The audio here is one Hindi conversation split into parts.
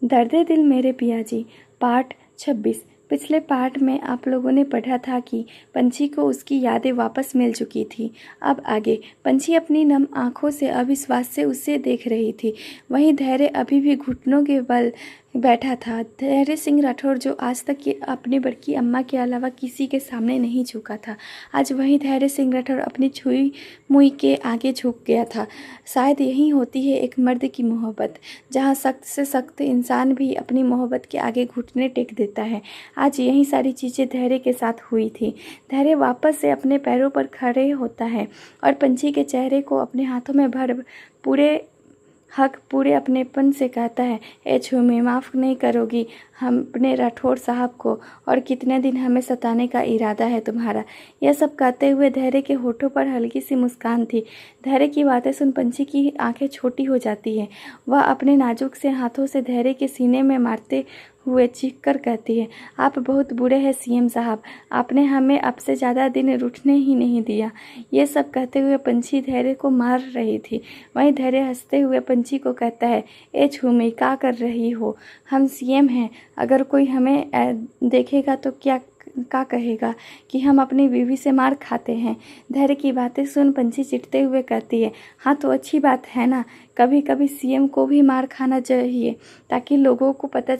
दर्दे दिल मेरे पिया जी, पार्ट 26। पिछले पार्ट में आप लोगों ने पढ़ा था कि पंछी को उसकी यादें वापस मिल चुकी थी। अब आगे पंछी अपनी नम आंखों से अविश्वास से उसे देख रही थी। वहीं धैर्य अभी भी घुटनों के बल बैठा था। धैर्य सिंह राठौर जो आज तक अपनी बड़की अम्मा के अलावा किसी के सामने नहीं झुका था, आज वही धैर्य सिंह राठौर अपनी छुई मुई के आगे झुक गया था। शायद यही होती है एक मर्द की मोहब्बत, जहाँ सख्त से सख्त इंसान भी अपनी मोहब्बत के आगे घुटने टेक देता है। आज यही सारी चीज़ें धैर्य के साथ हुई थी। धैर्य वापस से अपने पैरों पर खड़े होता है और पंछी के चेहरे को अपने हाथों में भर पूरे अपनेपन से कहता है, ए झूमी, माफ़ नहीं करोगी हम अपने राठौर साहब को, और कितने दिन हमें सताने का इरादा है तुम्हारा। यह सब कहते हुए धैर्य के होठों पर हल्की सी मुस्कान थी। धैर्य की बातें सुन पंछी की आंखें छोटी हो जाती हैं। वह अपने नाजुक से हाथों से धैर्य के सीने में मारते हुए चीख कर कहती है, आप बहुत बुरे हैं सीएम साहब, आपने हमें अब से ज़्यादा दिन रुठने ही नहीं दिया। ये सब कहते हुए पंछी धैर्य को मार रही थी। वहीं धैर्य हंसते हुए पंछी को कहता है, ए झूमी, क्या कर रही हो? हम सीएम हैं, अगर कोई हमें देखेगा तो क्या कहेगा कि हम अपनी बीवी से मार खाते हैं। धैर्य की बातें सुन पंछी चिढ़ते हुए कहती है, हाँ तो अच्छी बात है ना, कभी कभी सीएम को भी मार खाना चाहिए, ताकि लोगों को पता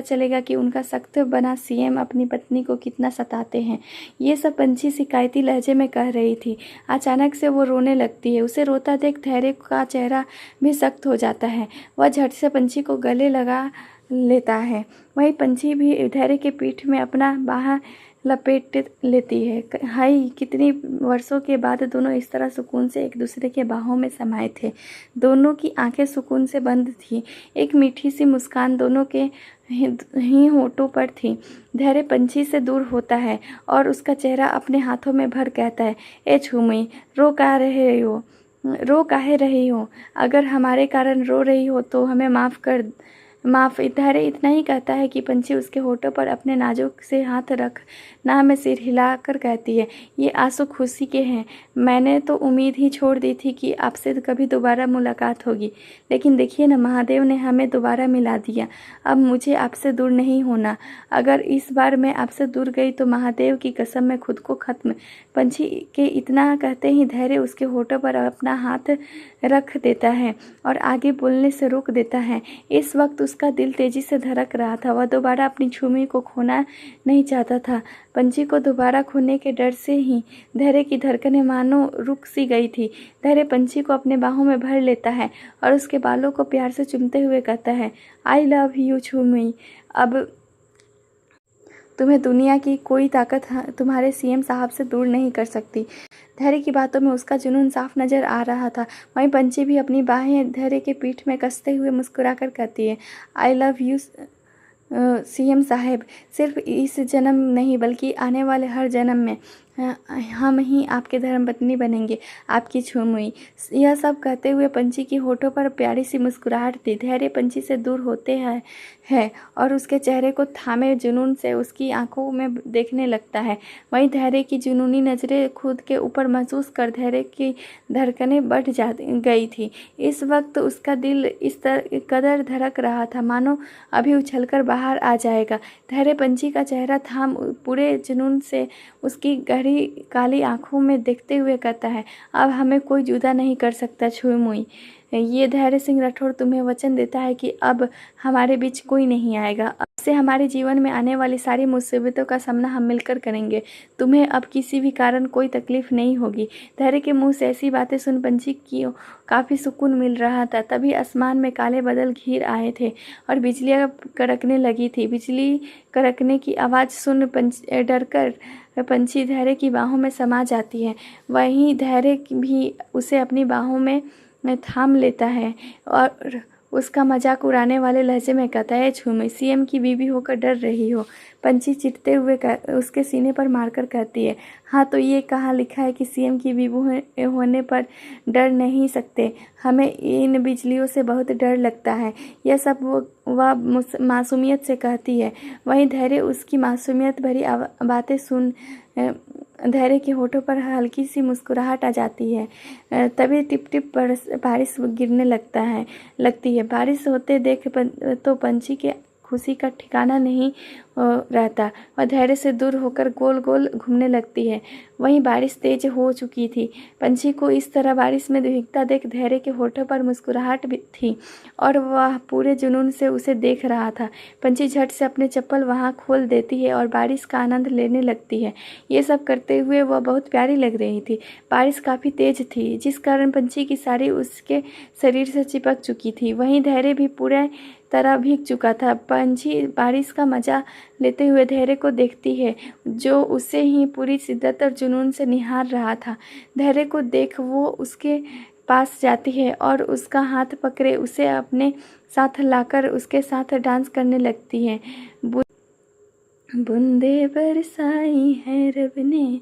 चलेगा कि उनका सख्त बना सीएम अपनी पत्नी को कितना सताते हैं। ये सब पंछी शिकायती लहजे में कह रही थी। अचानक से वो रोने लगती है। उसे रोता देख धैर्य का चेहरा भी सख्त हो जाता है। वह झट से पंछी को गले लगा लेता है। वही पंछी भी धैर्य के पीठ में अपना बाह लपेट लेती है। हाय, कितनी वर्षों के बाद दोनों इस तरह सुकून से एक दूसरे के बाहों में समाये थे। दोनों की आंखें सुकून से बंद थी। एक मीठी सी मुस्कान दोनों के ही होठों पर थी। धैर्य पंछी से दूर होता है और उसका चेहरा अपने हाथों में भर कहता है, ए झूमी, रो काहे रही हो? अगर हमारे कारण रो रही हो तो हमें माफ़। धैर्य इतना ही कहता है कि पंछी उसके होठों पर अपने नाजुक से हाथ रख ना में सिर हिलाकर कहती है, ये आंसू खुशी के हैं। मैंने तो उम्मीद ही छोड़ दी थी कि आपसे कभी दोबारा मुलाकात होगी, लेकिन देखिए ना, महादेव ने हमें दोबारा मिला दिया। अब मुझे आपसे दूर नहीं होना। अगर इस बार मैं आपसे दूर गई तो महादेव की कसम मैं खुद को खत्म। पंछी के इतना कहते ही धैर्य उसके होठों पर अपना हाथ रख देता है और आगे बोलने से रोक देता है। इस वक्त उसका दिल तेजी से धड़क रहा था। वह दोबारा अपनी झूमी को खोना नहीं चाहता था। पंछी को दोबारा खोने के डर से ही धैर्य की धड़कनें मानो रुक सी गई थी। धैर्य पंछी को अपने बाहों में भर लेता है और उसके बालों को प्यार से चूमते हुए कहता है, आई लव यू झूमी। अब तुम्हें दुनिया की कोई ताकत तुम्हारे सीएम साहब से दूर नहीं कर सकती। धैर्य की बातों में उसका जुनून साफ नजर आ रहा था। वहीं पंछी भी अपनी बाहें धैर्य के पीठ में कसते हुए मुस्कुराकर कहती है, आई लव यू सीएम साहब। सिर्फ इस जन्म नहीं बल्कि आने वाले हर जन्म में हम ही आपके धर्मपत्नी बनेंगे, आपकी झूमी। यह सब कहते हुए पंछी की होठों पर प्यारी सी मुस्कुराहट थी। धैर्य पंछी से दूर होते है और उसके चेहरे को थामे जुनून से उसकी आंखों में देखने लगता है। वहीं धैर्य की जुनूनी नज़रें खुद के ऊपर महसूस कर धैर्य की धड़कनें बढ़ जा गई थी। इस वक्त उसका दिल इस कदर धड़क रहा था मानो अभी उछलकर बाहर आ जाएगा। धैर्य पंछी का चेहरा थाम पूरे जुनून से उसकी गहरी काली आंखों में देखते हुए कहता है, अब हमें कोई जुदा नहीं कर सकता छुई। ये धैर्य सिंह राठौर तुम्हें वचन देता है कि अब हमारे बीच कोई नहीं आएगा। अब से हमारे जीवन में आने वाली सारी मुसीबतों का सामना हम मिलकर करेंगे। तुम्हें अब किसी भी कारण कोई तकलीफ नहीं होगी। धैर्य के मुंह से ऐसी बातें सुन पंछी की काफ़ी सुकून मिल रहा था। तभी आसमान में काले बादल घिर आए थे और बिजलियाँ कड़कने लगी थी। बिजली कड़कने की आवाज़ सुन डरकर पंछी धैर्य की बाहों में समा जाती है। वहीं धैर्य भी उसे अपनी बाहों में थाम लेता है और उसका मजाक उड़ाने वाले लहजे में कहता है, झूमी, सीएम की बीवी होकर डर रही हो? पंछी चिढ़ते हुए उसके सीने पर मारकर कहती है, हाँ तो ये कहाँ लिखा है कि सीएम की बीवी होने पर डर नहीं सकते? हमें इन बिजलियों से बहुत डर लगता है। यह सब वह मासूमियत से कहती है। वहीं धैर्य उसकी मासूमियत भरी बातें सुन धैर्य के होठों पर हल्की सी मुस्कुराहट आ जाती है। तभी टिप टिप बारिश गिरने लगती है। बारिश होते देख तो पंछी के खुशी का ठिकाना नहीं रहता। वह धैर्य से दूर होकर गोल गोल घूमने लगती है। वहीं बारिश तेज हो चुकी थी। पंछी को इस तरह बारिश में भीगता देख धैर्य के होठों पर मुस्कुराहट भी थी और वह पूरे जुनून से उसे देख रहा था। पंछी झट से अपने चप्पल वहां खोल देती है और बारिश का आनंद लेने लगती है। ये सब करते हुए वह बहुत प्यारी लग रही थी। बारिश काफ़ी तेज थी, जिस कारण पंछी की साड़ी उसके शरीर से चिपक चुकी थी। वहीं धैर्य भी पूरे तरह भीग चुका था। पंछी बारिश का मजा लेते हुए धैर्य को देखती है, जो उसे ही पूरी शिद्दत और जुनून से निहार रहा था। धैर्य को देख वो उसके पास जाती है और उसका हाथ पकड़े उसे अपने साथ लाकर उसके साथ डांस करने लगती है। बूंदे बरसाई है रब ने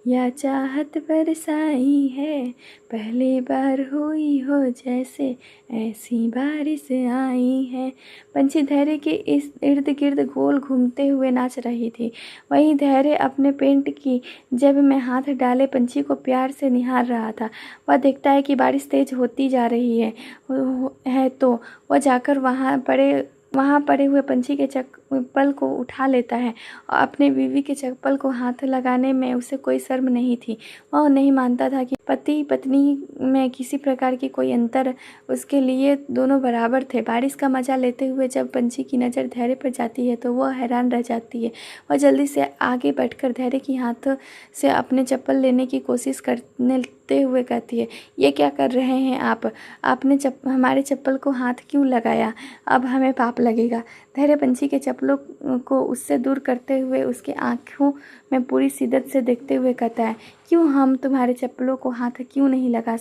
या चाहत बरसाई है, पहली बार हुई हो जैसे ऐसी बारिश आई है। पंछी धैर्य के इस इर्द गिर्द गोल घूमते हुए नाच रही थी। वहीं धैर्य अपने पेंट की जेब में हाथ डाले पंछी को प्यार से निहार रहा था। वह देखता है कि बारिश तेज होती जा रही है तो वह जाकर वहाँ पड़े हुए पंछी के चप्पल को उठा लेता है और अपने बीवी के चप्पल को हाथ लगाने में उसे कोई शर्म नहीं थी। वह नहीं मानता था कि पति पत्नी में किसी प्रकार की कोई अंतर, उसके लिए दोनों बराबर थे। बारिश का मजा लेते हुए जब पंछी की नज़र धैर्य पर जाती है तो वह हैरान रह जाती है। वह जल्दी से आगे बैठकर धैर्य की हाथ से अपने चप्पल लेने की कोशिश करते हुए कहती है, ये क्या कर रहे हैं आप? आपने हमारे चप्पल को हाथ क्यों लगाया? अब हमें पाप लगेगा। धैर्य पंछी के चप्पलों को उससे दूर करते हुए उसकी आंखों में पूरी शिद्दत से देखते हुए कहता है, क्यों हम तुम्हारे चप्पलों को हाथ क्यों नहीं लगा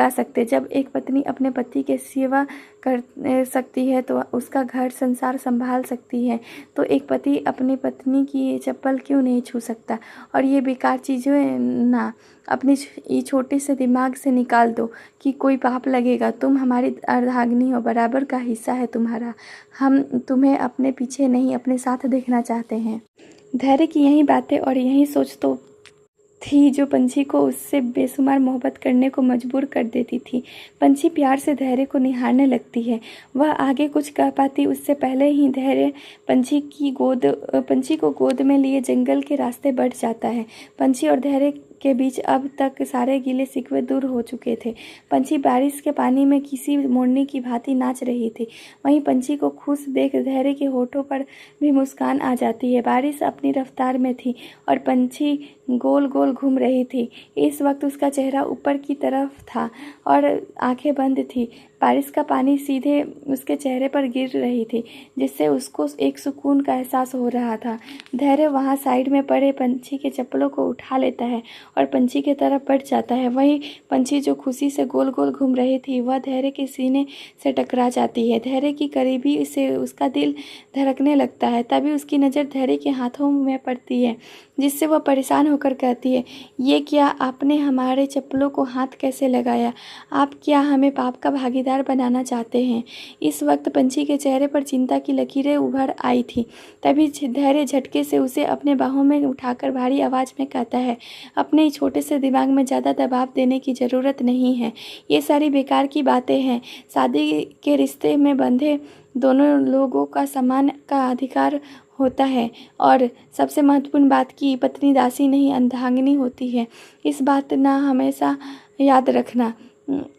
सकते? जब एक पत्नी अपने पति की सेवा कर सकती है तो उसका घर संसार संभाल सकती है, तो एक पति अपनी पत्नी की चप्पल क्यों नहीं छू सकता? और ये बेकार चीज़ें ना अपनी छोटे से दिमाग से निकाल दो कि कोई पाप लगेगा। तुम हमारी अर्धांगिनी हो, बराबर का हिस्सा है तुम्हारा। हम तुम्हें अपने पीछे नहीं अपने साथ देखना चाहते हैं। धैर्य की यही बातें और यही सोच तो थी जो पंछी को उससे बेशुमार मोहब्बत करने को मजबूर कर देती थी। पंछी प्यार से धैर्य को निहारने लगती है। वह आगे कुछ कह पाती उससे पहले ही धैर्य पंछी को गोद में लिए जंगल के रास्ते बढ़ जाता है। पंछी और धैर्य के बीच अब तक सारे गिले शिकवे दूर हो चुके थे। पंछी बारिश के पानी में किसी मोरनी की भांति नाच रही थी। वहीं पंछी को खुश देख धैर्य के होठों पर भी मुस्कान आ जाती है। बारिश अपनी रफ्तार में थी और पंछी गोल गोल घूम रही थी। इस वक्त उसका चेहरा ऊपर की तरफ था और आंखें बंद थी। बारिश का पानी सीधे उसके चेहरे पर गिर रही थी, जिससे उसको एक सुकून का एहसास हो रहा था। धैर्य वहाँ साइड में पड़े पंछी के चप्पलों को उठा लेता है और पंछी की तरफ बढ़ जाता है। वहीं पंछी जो खुशी से गोल गोल घूम रही थी, वह धैर्य के सीने से टकरा जाती है। धैर्य की करीबी से उसका दिल धड़कने लगता है। तभी उसकी नज़र धैर्य के हाथों में पड़ती है, जिससे वह परेशान होकर कहती है, ये क्या, आपने हमारे चप्पलों को हाथ कैसे लगाया? आप क्या हमें पाप का भागीदार बनाना चाहते हैं? इस वक्त पंछी के चेहरे पर चिंता की लकीरें उभर आई थी। तभी धैर्य झटके से उसे अपने बाहों में उठाकर भारी आवाज़ में कहता है, अपने छोटे से दिमाग में ज़्यादा दबाव देने की ज़रूरत नहीं है। ये सारी बेकार की बातें हैं। शादी के रिश्ते में बंधे दोनों लोगों का समान का अधिकार होता है और सबसे महत्वपूर्ण बात कि पत्नी दासी नहीं अर्धांगिनी होती है। इस बात ना हमेशा याद रखना।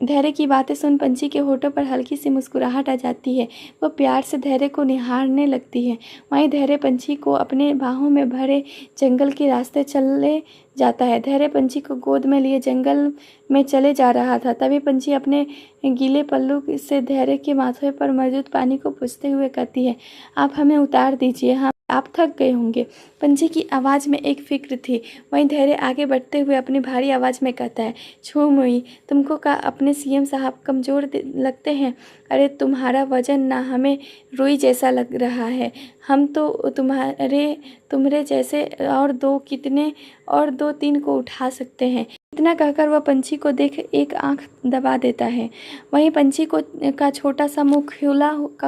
धैर्य की बातें सुन पंछी के होठों पर हल्की सी मुस्कुराहट आ जाती है। वह प्यार से धैर्य को निहारने लगती है। वहीं धैर्य पंछी को अपने बाहों में भरे जंगल के रास्ते चले जाता है। धैर्य पंछी को गोद में लिए जंगल में चले जा रहा था। तभी पंछी अपने गीले पल्लू से धैर्य के माथे पर मौजूद पानी को पूछते हुए कहती है, आप हमें उतार दीजिए, आप थक गए होंगे। पंछी की आवाज़ में एक फिक्र थी। वहीं धैर्य आगे बढ़ते हुए अपनी भारी आवाज़ में कहता है, छू मुई, तुमको का अपने सीएम साहब कमज़ोर लगते हैं? अरे तुम्हारा वजन ना हमें रुई जैसा लग रहा है। हम तो तुम्हारे जैसे और 2-3 को उठा सकते हैं। इतना कहकर वह पंछी को देख एक आंख दबा देता है। वहीं पंछी को का छोटा सा मुंह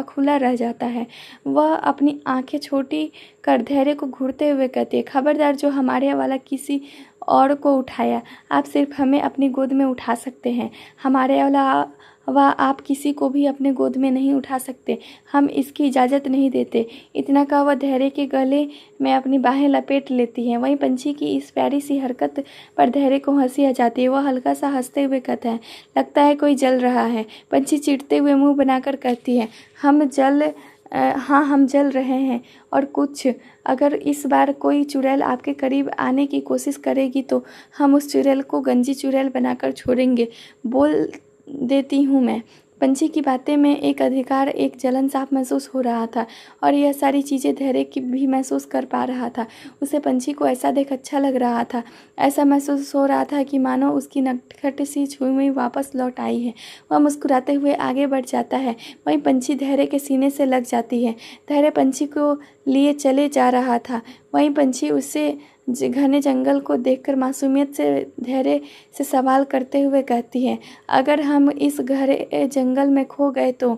खुला रह जाता है। वह अपनी आंखें छोटी कर धैर्य को घूरते हुए कहती है, खबरदार, जो हमारे वाला किसी और को उठाया, आप सिर्फ हमें अपनी गोद में उठा सकते हैं। हमारे वाला आप किसी को भी अपने गोद में नहीं उठा सकते, हम इसकी इजाज़त नहीं देते। इतना कहा वह धैर्य के गले में अपनी बाहें लपेट लेती है। वहीं पंछी की इस प्यारी सी हरकत पर धैर्य को हंसी आ जाती है। वह हल्का सा हंसते हुए कहता है, लगता है कोई जल रहा है। पंछी चिढ़ते हुए मुंह बनाकर कहती है, हाँ, हम जल रहे हैं। और कुछ, अगर इस बार कोई चुड़ैल आपके करीब आने की कोशिश करेगी तो हम उस चुड़ैल को गंजी चुड़ैल बनाकर छोड़ेंगे, बोल देती हूँ मैं। पंछी की बातें में एक अधिकार, एक जलन साफ महसूस हो रहा था और यह सारी चीज़ें धैर्य की भी महसूस कर पा रहा था। उसे पंछी को ऐसा देख अच्छा लग रहा था। ऐसा महसूस हो रहा था कि मानो उसकी नटखट सी छुई हुई वापस लौट आई है। वह मुस्कुराते हुए आगे बढ़ जाता है। वहीं पंछी धैर्य के सीने से लग जाती है। धैर्य पंछी को लिए चले जा रहा था। वहीं पंछी उससे घने जंगल को देखकर मासूमियत से धैर्य से सवाल करते हुए कहती है, अगर हम इस गहरे जंगल में खो गए तो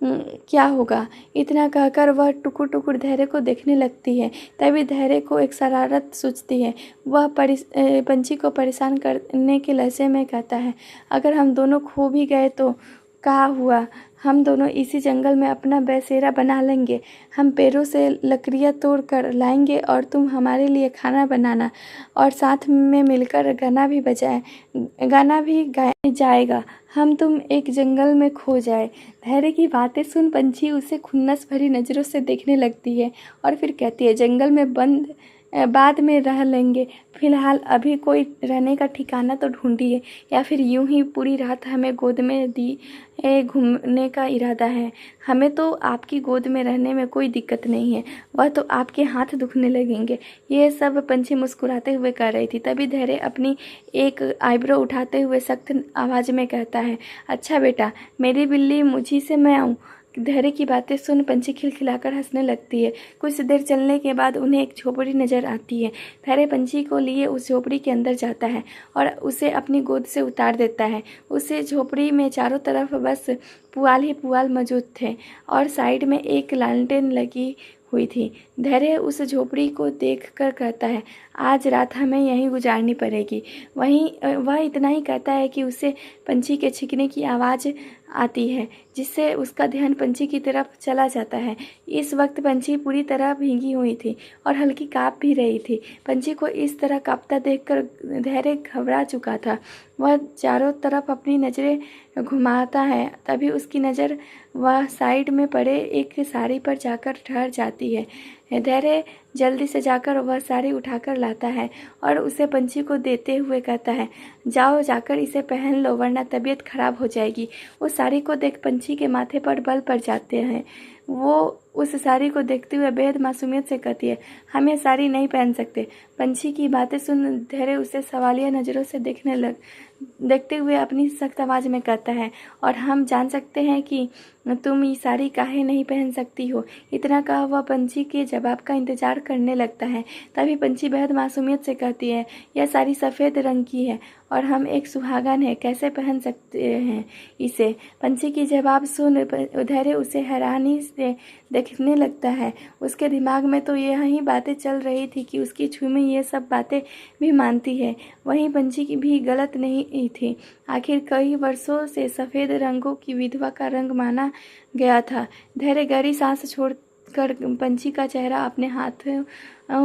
क्या होगा। इतना कहकर वह टुकुर टुकुर धैर्य को देखने लगती है। तभी धैर्य को एक शरारत सूझती है। वह पंछी को परेशान करने के लहजे में कहता है, अगर हम दोनों खो भी गए तो क्या हुआ, हम दोनों इसी जंगल में अपना बसेरा बना लेंगे। हम पेड़ों से लकड़ियाँ तोड़ कर लाएंगे और तुम हमारे लिए खाना बनाना और साथ में मिलकर गाना भी गाया जाएगा। हम तुम एक जंगल में खो जाए। धैर्य की बातें सुन पंछी उसे खुन्नस भरी नज़रों से देखने लगती है और फिर कहती है, जंगल में बाद में रह लेंगे, फिलहाल अभी कोई रहने का ठिकाना तो ढूंढिए, या फिर यूं ही पूरी रात हमें गोद में घूमने का इरादा है। हमें तो आपकी गोद में रहने में कोई दिक्कत नहीं है, वह तो आपके हाथ दुखने लगेंगे। ये सब पंछी मुस्कुराते हुए कह रही थी। तभी धैर्य अपनी एक आईब्रो उठाते हुए सख्त आवाज़ में कहता है, अच्छा बेटा, मेरी बिल्ली मुझी से मैं आऊँ। धैर्य की बातें सुन पंछी खिलखिलाकर हंसने लगती है। कुछ देर चलने के बाद उन्हें एक झोपड़ी नजर आती है। धैर्य पंछी को लिए उस झोपड़ी के अंदर जाता है और उसे अपनी गोद से उतार देता है। उसे झोपड़ी में चारों तरफ बस पुआल ही पुआल मौजूद थे और साइड में एक लालटेन लगी हुई थी। धैर्य उस झोपड़ी को देखकर कहता है, आज रात हमें यहीं गुजारनी पड़ेगी। वह इतना ही कहता है कि उसे पंछी के छींकने की आवाज़ आती है, जिससे उसका ध्यान पंछी की तरफ चला जाता है। इस वक्त पंछी पूरी तरह भीगी हुई थी और हल्की काँप भी रही थी। पंछी को इस तरह काँपता देखकर धैर्य घबरा चुका था। वह चारों तरफ अपनी नज़रें घुमाता है। तभी उसकी नज़र वह साइड में पड़े एक साड़ी पर जाकर ठहर जाती है। धैर्य जल्दी से जाकर वह साड़ी उठाकर लाता है और उसे पंछी को देते हुए कहता है, जाओ जाकर इसे पहन लो, वरना तबीयत खराब हो जाएगी। उस साड़ी को देख पंछी के माथे पर बल पड़ जाते हैं। वो उस साड़ी को देखते हुए बेहद मासूमियत से कहती है, हम ये साड़ी नहीं पहन सकते। पंछी की बातें सुन धैर्य उसे सवालिया नज़रों से देखते हुए अपनी सख्त आवाज़ में कहता है, और हम जान सकते हैं कि तुम ये साड़ी काहे नहीं पहन सकती हो। इतना कहा वह पंछी के जवाब का इंतजार करने लगता है। तभी पंछी बेहद मासूमियत से कहती है, यह साड़ी सफ़ेद रंग की है और हम एक सुहागन है, कैसे पहन सकते हैं इसे। पंछी की जवाब सुन धैर्य उसे हैरानी से देखने लगता है। उसके दिमाग में तो यही बातें चल रही थी कि उसकी छुई ये सब बातें भी मानती है। वहीं पंछी की भी गलत नहीं थी। आखिर कई वर्षों से सफ़ेद रंगों की विधवा का रंग माना गया था। धैर्य गहरी सांस छोड़कर पंछी का चेहरा अपने हाथों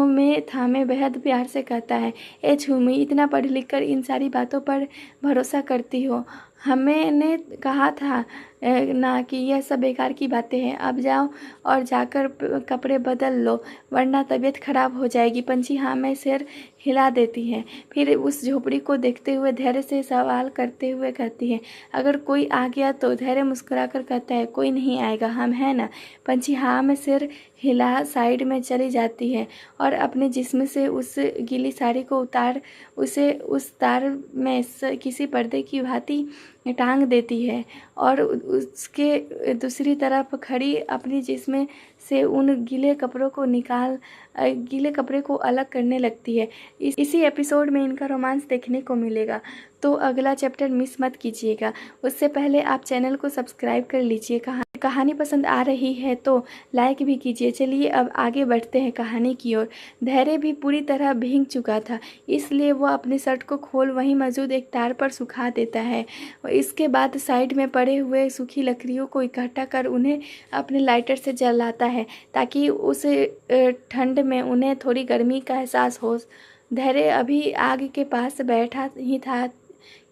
में थामे बेहद प्यार से कहता है, ए झूमी, इतना पढ़ लिख कर इन सारी बातों पर भरोसा करती हो। हमने कहा था ना कि यह सब बेकार की बातें हैं। अब जाओ और जाकर कपड़े बदल लो, वरना तबीयत खराब हो जाएगी। पंछी हाँ में सिर हिला देती है। फिर उस झोपड़ी को देखते हुए धैर्य से सवाल करते हुए कहती है, अगर कोई आ गया तो। धैर्य मुस्कुराकर कहता है, कोई नहीं आएगा, हम हैं ना। पंछी हाँ में सिर हिला साइड में चली जाती है और अपने जिस्म से उस गीली साड़ी को उतार उसे उस तार में किसी पर्दे की भांति टांग देती है और उसके दूसरी तरफ खड़ी अपनी जिस्म से उन गीले कपड़े को अलग करने लगती है। इसी एपिसोड में इनका रोमांस देखने को मिलेगा, तो अगला चैप्टर मिस मत कीजिएगा। उससे पहले आप चैनल को सब्सक्राइब कर लीजिए। कहानी पसंद आ रही है तो लाइक भी कीजिए। चलिए अब आगे बढ़ते हैं कहानी की ओर। धैर्य भी पूरी तरह भीग चुका था, इसलिए वो अपने शर्ट को खोल वहीं मौजूद एक तार पर सुखा देता है। इसके बाद साइड में पड़े हुए सूखी लकड़ियों को इकट्ठा कर उन्हें अपने लाइटर से जलाता है ताकि उस ठंड में उन्हें थोड़ी गर्मी का एहसास हो। धैर्य अभी आग के पास बैठा ही था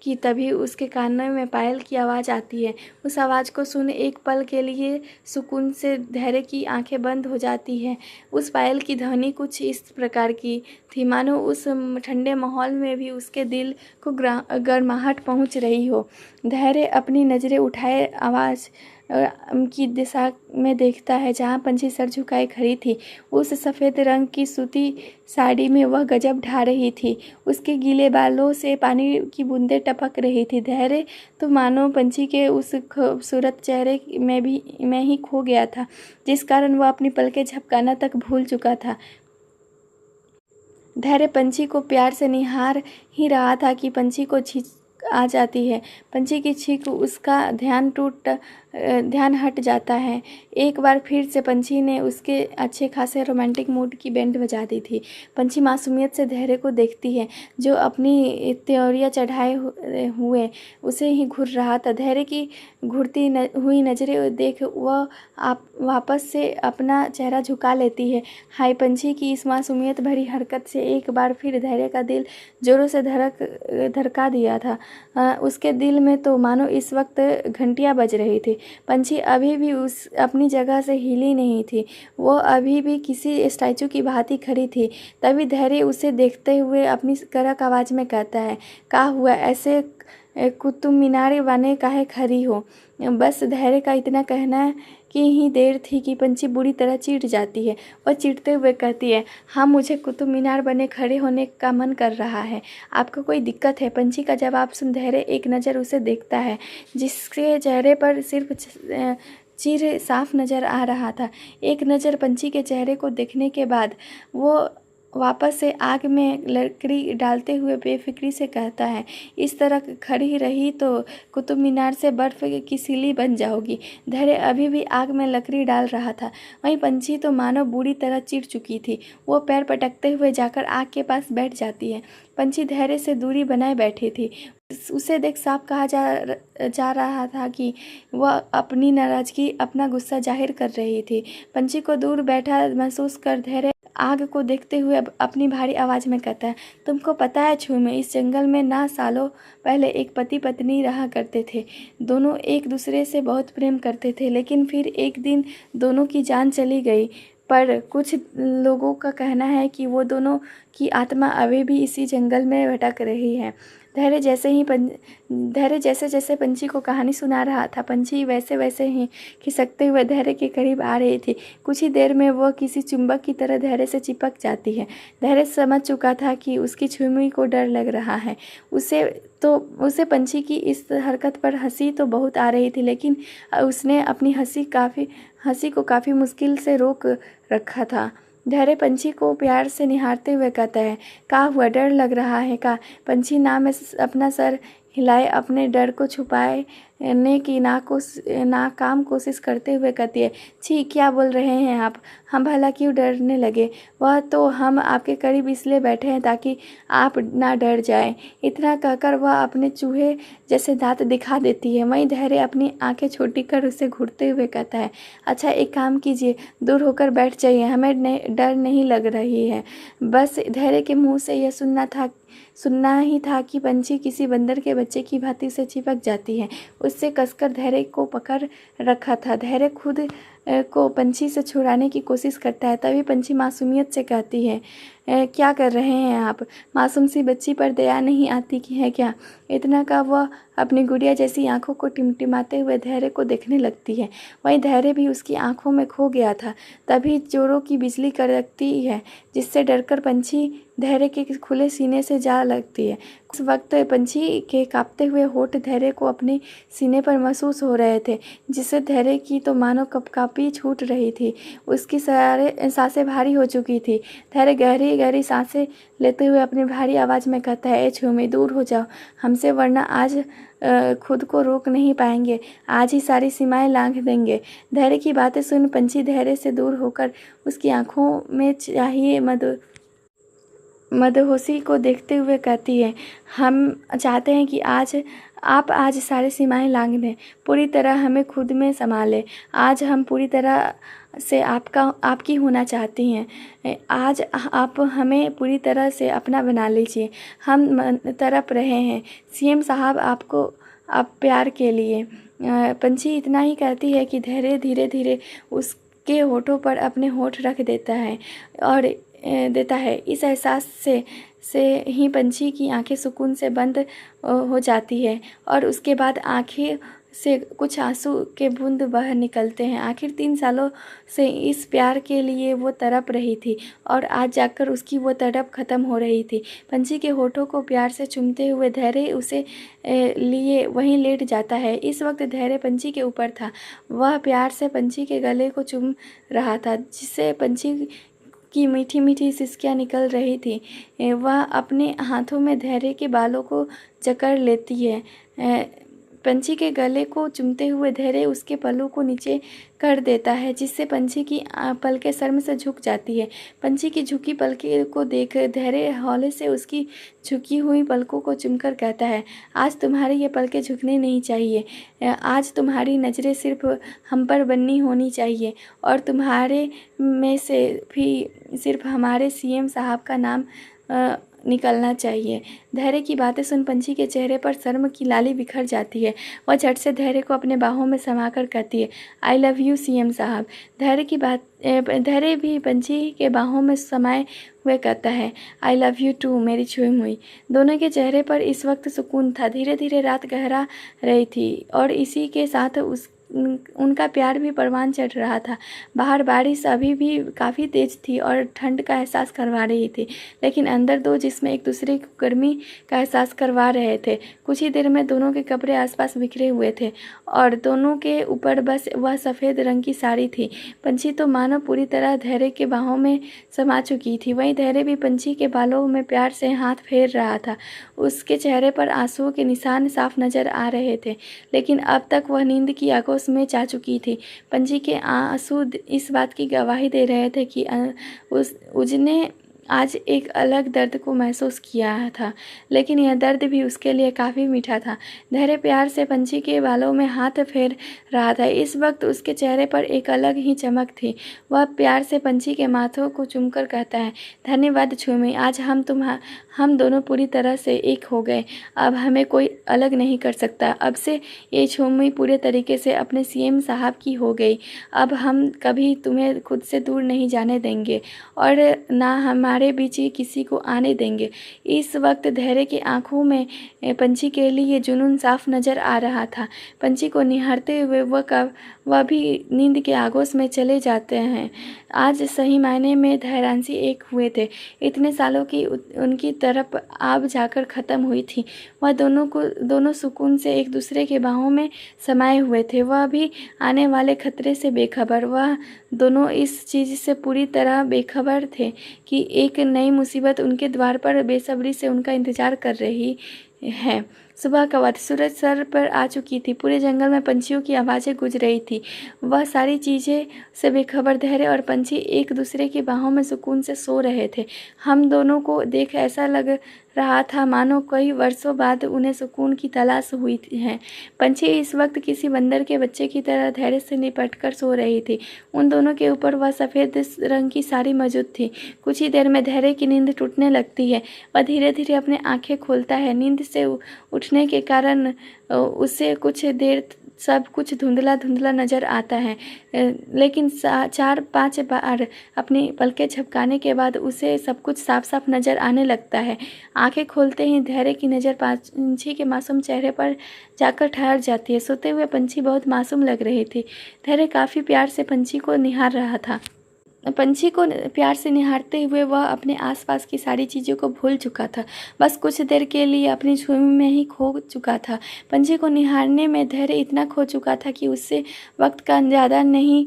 कि तभी उसके कानों में पायल की आवाज़ आती है। उस आवाज़ को सुन एक पल के लिए सुकून से धैर्य की आंखें बंद हो जाती हैं। उस पायल की ध्वनि कुछ इस प्रकार की थी मानो उस ठंडे माहौल में भी उसके दिल को गर्माहट पहुंच रही हो। धैर्य अपनी नज़रें उठाए आवाज़ की दिशा में देखता है जहाँ पंछी सर झुकाए खड़ी थी। उस सफ़ेद रंग की सूती साड़ी में वह गजब ढा रही थी। उसके गीले बालों से पानी की बूंदें टपक रही थी। धैर्य तो मानो पंछी के उस खूबसूरत चेहरे में ही खो गया था, जिस कारण वह अपनी पलकें झपकाना तक भूल चुका था। धैर्य पंछी को प्यार से निहार ही रहा था कि पंछी को छींक आ जाती है। पंछी की छींक उसका ध्यान हट जाता है। एक बार फिर से पंछी ने उसके अच्छे खासे रोमांटिक मूड की बैंड बजा दी थी। पंछी मासूमियत से धैर्य को देखती है जो अपनी त्योरियां चढ़ाए हुए उसे ही घूर रहा था। धैर्य की घूरती हुई नज़रें देख वह वापस से अपना चेहरा झुका लेती है। हाय, पंछी की इस मासूमियत भरी हरकत से एक बार फिर धैर्य का दिल जोरों से धड़का दिया था। उसके दिल में तो मानो इस वक्त घंटियां बज रही थी। पंछी अभी भी अपनी जगह से हिली नहीं थी, वो अभी भी किसी स्टैचू की भांति खड़ी थी। तभी धैर्य उसे देखते हुए अपनी कड़क आवाज़ में कहता है, क्या हुआ, ऐसे कुतुब मीनार बने काहे खड़ी हो? बस धैर्य का इतना कहना की ही देर थी कि पंछी बुरी तरह चिढ़ जाती है। वह चिढ़ते हुए कहती है, हाँ, मुझे कुतुब मीनार बने खड़े होने का मन कर रहा है। आपको कोई दिक्कत है? पंछी का जवाब सुन धैर्य एक नज़र उसे देखता है, जिसके चेहरे पर सिर्फ चिर साफ नज़र आ रहा था। एक नज़र पंछी के चेहरे को देखने के बाद वो वापस से आग में लकड़ी डालते हुए बेफिक्री से कहता है, इस तरह खड़ी रही तो कुतुब मीनार से बर्फ़ की सिली बन जाओगी। धैर्य अभी भी आग में लकड़ी डाल रहा था। वहीं पंछी तो मानो बुरी तरह चिढ़ चुकी थी। वो पैर पटकते हुए जाकर आग के पास बैठ जाती है। पंछी धैर्य से दूरी बनाए बैठी थी। उसे देख साफ कहा जा रहा था कि वह अपनी नाराज़गी, अपना गुस्सा जाहिर कर रही थी। पंछी को दूर बैठा महसूस कर धैर्य आग को देखते हुए अपनी भारी आवाज़ में कहता है, तुमको पता है छूमे, इस जंगल में ना सालों पहले एक पति पत्नी रहा करते थे। दोनों एक दूसरे से बहुत प्रेम करते थे, लेकिन फिर एक दिन दोनों की जान चली गई। पर कुछ लोगों का कहना है कि वो दोनों की आत्मा अभी भी इसी जंगल में भटक रही है। धैर्य जैसे जैसे पंछी को कहानी सुना रहा था, पंछी वैसे वैसे ही खिसकते हुए धैर्य के करीब आ रही थी। कुछ ही देर में वह किसी चुंबक की तरह धैर्य से चिपक जाती है। धैर्य समझ चुका था कि उसकी छुई को डर लग रहा है। उसे पंछी की इस हरकत पर हंसी तो बहुत आ रही थी, लेकिन उसने अपनी हंसी को काफ़ी मुश्किल से रोक रखा था। धैर्य पंछी को प्यार से निहारते हुए कहता है, क्या हुआ, डर लग रहा है का? पंछी में अपना सर हिलाए अपने डर को छुपाने की नाकाम कोशिश करते हुए कहती है, छी, क्या बोल रहे हैं आप? हम भला क्यों डरने लगे? वह तो हम आपके करीब इसलिए बैठे हैं ताकि आप ना डर जाएं। इतना कहकर वह अपने चूहे जैसे दांत दिखा देती है। वहीं धैर्य अपनी आंखें छोटी कर उसे घूरते हुए कहता है, अच्छा एक काम कीजिए, दूर होकर बैठ जाइए, हमें डर नहीं लग रही है। बस धैर्य के मुँह से यह सुनना ही था कि पंछी किसी बंदर के बच्चे की भांति से चिपक जाती है। उससे कसकर धैर्य को पकड़ रखा था। धैर्य खुद को पंछी से छुड़ाने की कोशिश करता है। तभी पंछी मासूमियत से कहती है, क्या कर रहे हैं आप? मासूम सी बच्ची पर दया नहीं आती कि है क्या? इतना का वह अपनी गुड़िया जैसी आंखों को टिमटिमाते हुए धैर्य को देखने लगती है। वहीं धैर्य भी उसकी आंखों में खो गया था। तभी जोरों की बिजली कड़कती है, जिससे डरकर पंछी धैर्य के खुले सीने से जा लगती है। उस वक्त पंछी के कांपते हुए होठ धैर्य को अपने सीने पर महसूस हो रहे थे, जिससे धैर्य की तो मानो कपकापी छूट रही थी। उसकी सारे सांसें भारी हो चुकी थी। धैर्य गहरी गहरी सांसें लेते हुए अपनी भारी आवाज़ में कहता है, ए झूमी, दूर हो जाओ हमसे, वरना आज खुद को रोक नहीं पाएंगे। आज ही सारी सीमाएं लांघ देंगे। धैर्य की बातें सुन पंछी धैर्य से दूर होकर उसकी आंखों में चाहिए मदहोशी को देखते हुए कहती है, हम चाहते हैं कि आज सारी सीमाएं लांघ दें, पूरी तरह हमें खुद में समा लें। आज हम पूरी तरह से आपकी होना चाहती हैं। आज आप हमें पूरी तरह से अपना बना लीजिए। हम तड़प रहे हैं सीएम साहब आप प्यार के लिए। पंछी इतना ही कहती है कि धैर्य धीरे धीरे उसके होठों पर अपने होठ रख देता है। इस एहसास से ही पंछी की आंखें सुकून से बंद हो जाती है और उसके बाद आंखें से कुछ आंसू के बूंद बह निकलते हैं। आखिर 3 सालों से इस प्यार के लिए वो तड़प रही थी और आज जाकर उसकी वो तड़प खत्म हो रही थी। पंछी के होठों को प्यार से चूमते हुए धैर्य उसे लिए वहीं लेट जाता है। इस वक्त धैर्य पंछी के ऊपर था। वह प्यार से पंछी के गले को चूम रहा था, जिससे पंछी की मीठी मीठी सिसकियाँ निकल रही थी। वह अपने हाथों में धैर्य के बालों को जकड़ लेती है। पंछी के गले को चूमते हुए धैर्य उसके पलों को नीचे कर देता है, जिससे पंछी की पलकें शर्म से झुक जाती है। पंछी की झुकी पलकें को देख धैर्य हौले से उसकी झुकी हुई पलकों को चूमकर कहता है, आज तुम्हारी ये पलकें झुकनी नहीं चाहिए। आज तुम्हारी नज़रें सिर्फ हम पर बनी होनी चाहिए और तुम्हारे में से भी सिर्फ हमारे सीएम साहब का नाम निकलना चाहिए। धैर्य की बातें सुन पंछी के चेहरे पर शर्म की लाली बिखर जाती है। वह झट से धैर्य को अपने बाहों में समाकर कहती है, आई लव यू सीएम साहब। धैर्य भी पंछी के बाहों में समाये हुए कहता है, आई लव यू टू मेरी छुई मुई। दोनों के चेहरे पर इस वक्त सुकून था। धीरे धीरे रात गहरा रही थी और इसी के साथ उनका प्यार भी परवान चढ़ रहा था। बाहर बारिश अभी भी काफ़ी तेज़ थी और ठंड का एहसास करवा रही थी, लेकिन अंदर दो जिस्म एक दूसरे को गर्मी का एहसास करवा रहे थे। कुछ ही देर में दोनों के कपड़े आसपास बिखरे हुए थे और दोनों के ऊपर बस वह सफ़ेद रंग की साड़ी थी। पंछी तो मानो पूरी तरह धैर्य के बाहों में समा चुकी थी। वहीं धैर्य भी पंछी के बालों में प्यार से हाथ फेर रहा था। उसके चेहरे पर आंसुओं के निशान साफ नजर आ रहे थे, लेकिन अब तक वह नींद की आगोश में जा चुकी थी। पंछी के आंसू इस बात की गवाही दे रहे थे कि उसने आज एक अलग दर्द को महसूस किया था, लेकिन यह दर्द भी उसके लिए काफ़ी मीठा था। धैर्य प्यार से पंछी के बालों में हाथ फेर रहा था। इस वक्त उसके चेहरे पर एक अलग ही चमक थी। वह प्यार से पंछी के माथों को चूमकर कहता है, धन्यवाद झूमी, आज हम दोनों पूरी तरह से एक हो गए। अब हमें कोई अलग नहीं कर सकता। अब से ये झूमी पूरे तरीके से अपने सीएम साहब की हो गई। अब हम कभी तुम्हें खुद से दूर नहीं जाने देंगे और ना हमारे बीच किसी को आने देंगे। इस वक्त धैर्य की आंखों में पंछी के लिए जुनून साफ नजर आ रहा था। पंछी को निहारते हुए वह भी नींद के आगोश में चले जाते हैं। आज सही मायने में धैर्यांशी एक हुए थे। इतने सालों की उनकी तरफ अब जाकर ख़त्म हुई थी। वह दोनों सुकून से एक दूसरे के बाहों में समाये हुए थे। वह भी आने वाले खतरे से बेखबर। वह दोनों इस चीज़ से पूरी तरह बेखबर थे कि एक नई मुसीबत उनके द्वार पर बेसब्री से उनका इंतज़ार कर रही है। सुबह का वक्त, सूरज सर पर आ चुकी थी। पूरे जंगल में पंछियों की आवाज़ें गूंज रही थी। वह सारी चीज़ें से बेखबर धैर्य और पंछी एक दूसरे की बाहों में सुकून से सो रहे थे। हम दोनों को देख ऐसा लग रहा था मानो कई वर्षों बाद उन्हें सुकून की तलाश हुई है। पंछी इस वक्त किसी बंदर के बच्चे की तरह धैर्य से लिपट कर सो रही थी। उन दोनों के ऊपर वह सफ़ेद रंग की साड़ी मौजूद थी। कुछ ही देर में धैर्य की नींद टूटने लगती है। वह धीरे धीरे अपने आँखें खोलता है। नींद से उठने के कारण उसे कुछ देर सब कुछ धुंधला धुंधला नज़र आता है। लेकिन 4-5 बार अपनी पलकें झपकाने के बाद उसे सब कुछ साफ साफ नज़र आने लगता है। आंखें खोलते ही धैर्य की नज़र पंछी के मासूम चेहरे पर जाकर ठहर जाती है। सोते हुए पंछी बहुत मासूम लग रही थी। धैर्य काफ़ी प्यार से पंछी को निहार रहा था। पंछी को प्यार से निहारते हुए वह अपने आसपास की सारी चीज़ों को भूल चुका था। बस कुछ देर के लिए अपनी छवि में ही खो चुका था। पंछी को निहारने में धैर्य इतना खो चुका था कि उससे वक्त का अंदाजा नहीं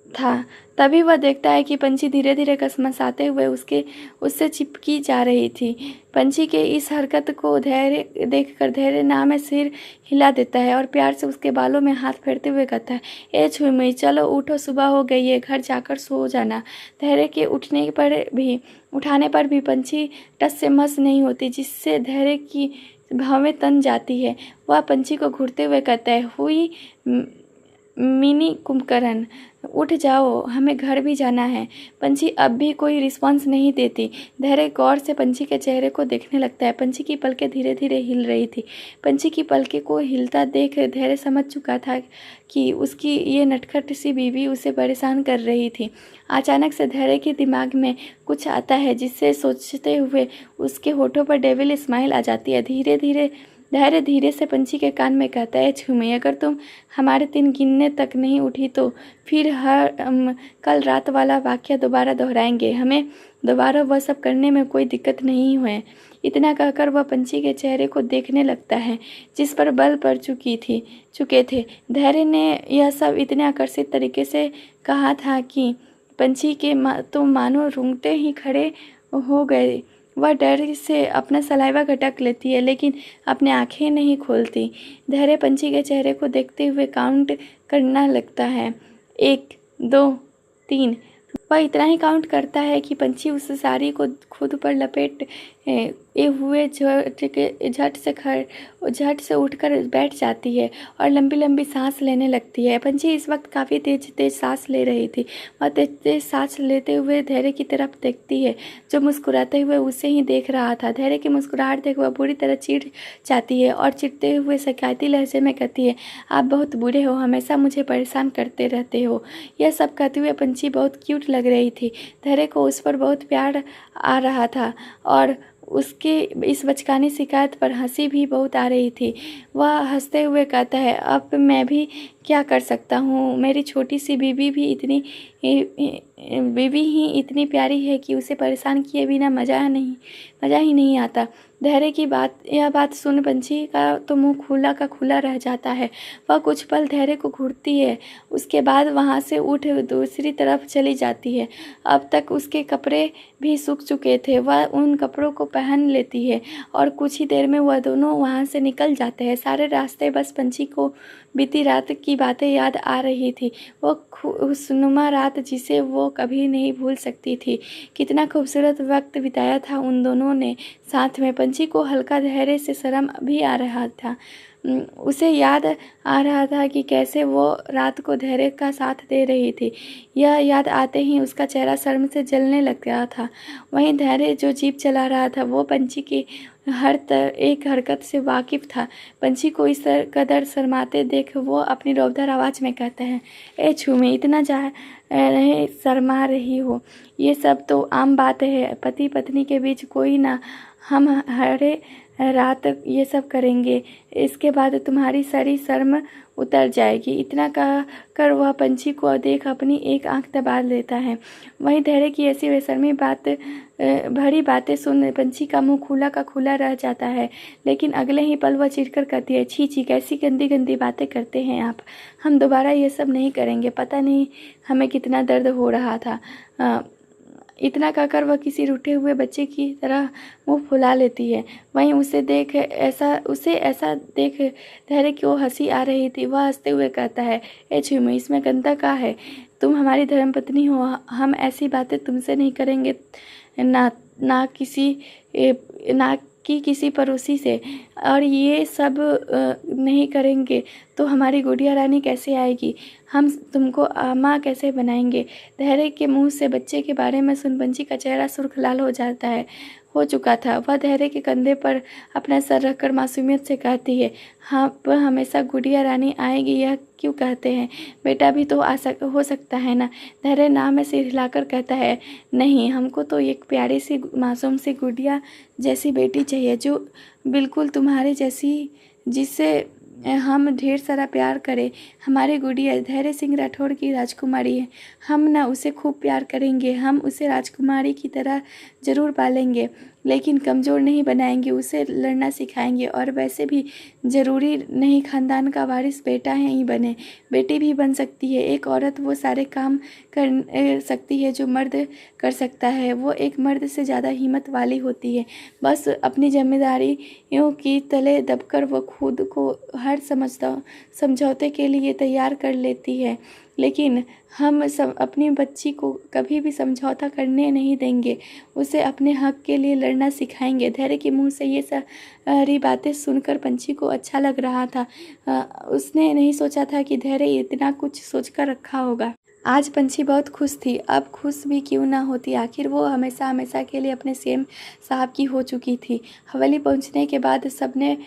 था। तभी वह देखता है कि पंछी धीरे धीरे कसमसाते हुए उससे चिपकी जा रही थी। पंछी के इस हरकत को धैर्य देखकर धैर्य ना में सिर हिला देता है और प्यार से उसके बालों में हाथ फेरते हुए कहता है, ए छुई, चलो उठो, सुबह हो गई है, घर जाकर सो जाना। धैर्य के उठाने पर भी पंछी टस से मस नहीं होती, जिससे धैर्य की भावें तन जाती है। वह पंछी को घूरते हुए कहता है, हुई मिनी कुंभकर्ण, उठ जाओ, हमें घर भी जाना है। पंछी अब भी कोई रिस्पॉन्स नहीं देती। धैर्य गौर से पंछी के चेहरे को देखने लगता है। पंछी की पलकें धीरे धीरे हिल रही थी। पंछी की पलकें को हिलता देख धैर्य समझ चुका था कि उसकी ये नटखट सी बीवी उसे परेशान कर रही थी। अचानक से धैर्य के दिमाग में कुछ आता है, जिससे सोचते हुए उसके होठों पर डेविल स्माइल आ जाती है। धैर्य धीरे से पंछी के कान में कहता है, झूमे, अगर तुम हमारे 3 गिनने तक नहीं उठी तो फिर कल रात वाला वाक़या दोबारा दोहराएंगे। हमें दोबारा वह सब करने में कोई दिक्कत नहीं हुए। इतना कहकर वह पंछी के चेहरे को देखने लगता है, जिस पर बल पड़ चुके थे। धैर्य ने यह सब इतने आकर्षित तरीके से कहा था कि पंछी के तो मानो रूंगटे ही खड़े हो गए। वह डर से अपना सलाइवा घटक लेती है, लेकिन अपनी आंखें नहीं खोलती। धैर्य पंछी के चेहरे को देखते हुए काउंट करना लगता है, 1, 2, 3। वह इतना ही काउंट करता है कि पंछी उस साड़ी को खुद पर लपेट हुए झट से उठकर बैठ जाती है और लंबी लंबी सांस लेने लगती है। पंछी इस वक्त काफ़ी तेज सांस ले रही थी। वह तेज सांस लेते हुए धैर्य की तरफ देखती है, जो मुस्कुराते हुए उसे ही देख रहा था। धैर्य की मुस्कुराहट देख वह बुरी तरह चिढ़ जाती है और चिढ़ते हुए शिकायती लहजे में कहती है, आप बहुत बुरे हो, हमेशा मुझे परेशान करते रहते हो। यह सब कहते हुए पंछी बहुत क्यूट लग रही थी। धैर्य को उस पर बहुत प्यार आ रहा था और उसके इस बचकानी शिकायत पर हंसी भी बहुत आ रही थी। वह हंसते हुए कहता है, अब मैं भी क्या कर सकता हूँ, मेरी छोटी सी बीवी ही इतनी प्यारी है कि उसे परेशान किए बिना मज़ा ही नहीं आता। धैर्य की यह बात सुन पंछी का तो मुंह खुला का खुला रह जाता है। वह कुछ पल धैर्य को घूरती है, उसके बाद वहाँ से उठ दूसरी तरफ चली जाती है। अब तक उसके कपड़े भी सूख चुके थे। वह उन कपड़ों को पहन लेती है और कुछ ही देर में वह दोनों वहाँ से निकल जाते हैं। सारे रास्ते बस पंछी को बीती रात की बातें याद आ रही थी। वो खुशनुमा रात जिसे वो कभी नहीं भूल सकती थी। कितना खूबसूरत वक्त बिताया था उन दोनों ने साथ में। पंछी को हल्का धैर्य से शर्म भी आ रहा था। उसे याद आ रहा था कि कैसे वो रात को धैर्य का साथ दे रही थी। यह याद आते ही उसका चेहरा शर्म से जलने लग गया था। वहीं धैर्य जो जीप चला रहा था, वो पंछी की हर एक हरकत से वाकिफ था। पंछी को इस कदर शर्माते देख वो अपनी रौद्र आवाज़ में कहता है, ए छूमे, इतना रहे शर्मा रही हो, ये सब तो आम बात है। पति पत्नी के बीच कोई ना, हम हरे रात ये सब करेंगे, इसके बाद तुम्हारी सारी शर्म उतर जाएगी। इतना कह कर वह पंछी को देख अपनी एक आंख दबा लेता है। वहीं धैर्य की ऐसी बेशर्मी भरी बातें सुन पंछी का मुंह खुला का खुला रह जाता है, लेकिन अगले ही पल वह चिढ़कर कहती है, छी छी, कैसी गंदी गंदी बातें करते हैं आप, हम दोबारा ये सब नहीं करेंगे। पता नहीं हमें कितना दर्द हो रहा था। इतना कहकर वह किसी रूठे हुए बच्चे की तरह मुंह फुला लेती है। वहीं उसे ऐसा देख धैर्य को हंसी आ रही थी। वह हंसते हुए कहता है, ए झूमे, इसमें गंदा क्या है, तुम हमारी धर्मपत्नी हो, हम ऐसी बातें तुमसे नहीं करेंगे, ना कि किसी पड़ोसी से, और ये सब नहीं करेंगे तो हमारी गुड़िया रानी कैसे आएगी? हम तुमको माँ कैसे बनाएंगे? धैर्य के मुंह से बच्चे के बारे में सुन पंछी का चेहरा सुर्ख लाल हो चुका था। वह धैर्य के कंधे पर अपना सर रखकर मासूमियत से कहती है, हाँ, वह हमेशा गुड़िया रानी आएगी यह क्यों कहते हैं? बेटा भी तो हो सकता है ना? धैर्य नाम में सिर हिलाकर कहता है, नहीं, हमको तो एक प्यारी सी मासूम सी गुड़िया जैसी बेटी चाहिए, जो बिल्कुल तुम्हारे जैसी, जिससे हम ढेर सारा प्यार करें। हमारी गुड़िया धैर्य सिंह राठौड़ की राजकुमारी है। हम ना उसे खूब प्यार करेंगे, हम उसे राजकुमारी की तरह ज़रूर पालेंगे, लेकिन कमज़ोर नहीं बनाएंगे, उसे लड़ना सिखाएंगे। और वैसे भी ज़रूरी नहीं खानदान का वारिस बेटा ही बने, बेटी भी बन सकती है। एक औरत वो सारे काम कर सकती है जो मर्द कर सकता है। वो एक मर्द से ज़्यादा हिम्मत वाली होती है। बस अपनी जिम्मेदारियों की तले दबकर वो खुद को हर समझौते के लिए तैयार कर लेती है। लेकिन हम सब अपनी बच्ची को कभी भी समझौता करने नहीं देंगे, उसे अपने हक के लिए लड़ना सिखाएंगे। धैर्य के मुंह से ये सारी बातें सुनकर पंछी को अच्छा लग रहा था। उसने नहीं सोचा था कि धैर्य इतना कुछ सोचकर रखा होगा। आज पंछी बहुत खुश थी। अब खुश भी क्यों ना होती, आखिर वो हमेशा हमेशा के लिए अपने सीएम साहब की हो चुकी थी। हवेली पहुंचने के बाद सबसे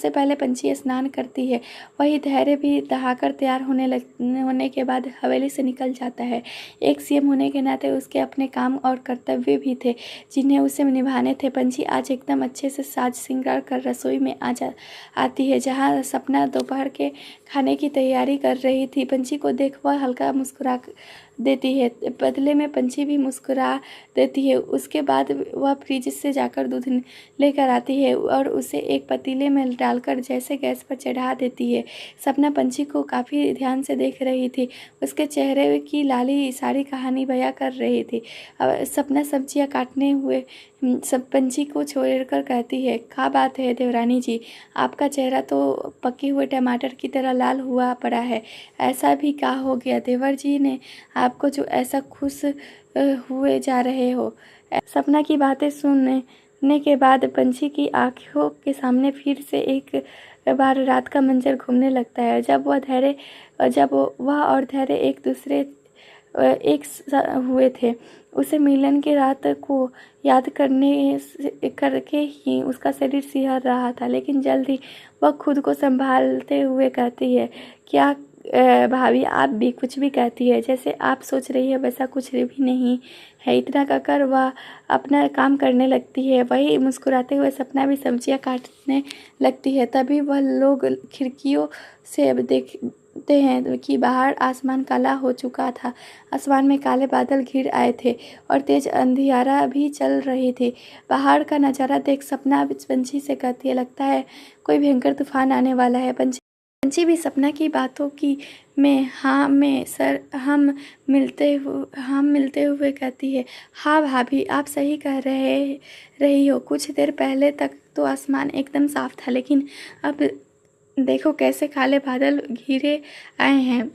पहले पंछी स्नान करती है। वही धैर्य भी नहाकर तैयार होने के बाद हवेली से निकल जाता है। एक सीएम होने के नाते उसके अपने काम और कर्तव्य भी थे जिन्हें उसे निभाने थे। पंछी आज एकदम अच्छे से साज श्रृंगार कर रसोई में आती है, जहाँ सपना दोपहर के खाने की तैयारी कर रही थी। पंछी को देख वह हल्का मुस्कुरा देती है। बदले में पंछी भी मुस्कुरा देती है। उसके बाद वह फ्रिज से जाकर दूध लेकर आती है और उसे एक पतीले में डालकर जैसे गैस पर चढ़ा देती है। सपना पंछी को काफ़ी ध्यान से देख रही थी। उसके चेहरे की लाली सारी कहानी बयां कर रही थी। सपना सब्जियां काटने हुए सब पंछी को छोड़कर कहती है, क्या बात है देवरानी जी, आपका चेहरा तो पके हुए टमाटर की तरह लाल हुआ पड़ा है। ऐसा भी क्या हो गया? देवर जी ने आपको जो ऐसा खुश हुए जा रहे हो? सपना की बातें सुनने के बाद पंछी की आंखों के सामने फिर से एक बार रात का मंजर घूमने लगता है, जब वह और धैर्य एक दूसरे एक हुए थे। उसे मिलन की रात को याद करके ही उसका शरीर सिहर रहा था, लेकिन जल्द ही वह खुद को संभालते हुए कहती है, क्या भाभी, आप भी कुछ भी कहती है? जैसे आप सोच रही है वैसा कुछ भी नहीं है। इतना कहकर वह अपना काम करने लगती है। वही मुस्कुराते हुए सपना भी सब्जियां काटने लगती है। तभी वह लोग खिड़कियों से देखते हैं कि बाहर आसमान काला हो चुका था। आसमान में काले बादल घिर आए थे और तेज अंधियारा भी चल रही थी। बाहर का नज़ारा देख सपना पंछी से कहती है, लगता है कोई भयंकर तूफान आने वाला है। पंछी भी सपना की बातों की हम मिलते हुए कहती है, हाँ भाभी, आप सही कह रही हो। कुछ देर पहले तक तो आसमान एकदम साफ था, लेकिन अब देखो कैसे काले बादल घिरे आए हैं।